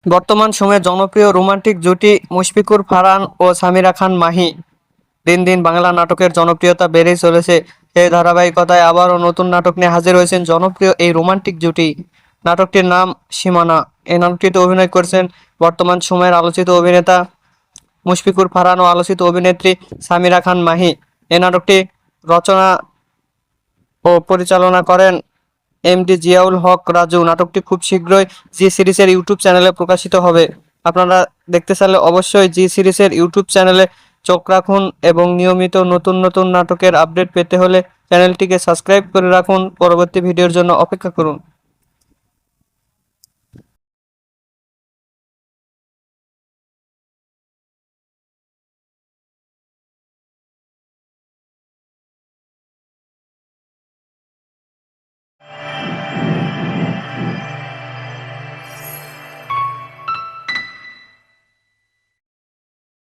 বর্তমান সময়ে জনপ্রিয় রোমান্টিক জুটি মুশফিকুর ফারহান ও সামিরা খান মাহি। দিন দিন বাংলা নাটকের জনপ্রিয়তা বেড়েই চলেছে। এই ধারাবাহিকতায় আবারও নতুন নাটক নিয়ে হাজির হয়েছেন জনপ্রিয় এই রোমান্টিক জুটি। নাটকটির নাম সীমানা। এই নাটকটিতে অভিনয় করেছেন বর্তমান সময়ের আলোচিত অভিনেতা মুশফিকুর ফারহান ও আলোচিত অভিনেত্রী সামিরা খান মাহি। এই নাটকটি রচনা ও পরিচালনা করেন এমডি জিয়াউল হক রাজু। নাটকটি খুব শীঘ্রই জি সিরিজের ইউটিউব চ্যানেলে প্রকাশিত হবে। আপনারা দেখতে চাইলে অবশ্যই জি সিরিজের ইউটিউব চ্যানেলে চোখ রাখুন এবং নিয়মিত নতুন নতুন নাটকের আপডেট পেতে হলে চ্যানেলটিকে সাবস্ক্রাইব করে রাখুন। পরবর্তী ভিডিওর জন্য অপেক্ষা করুন।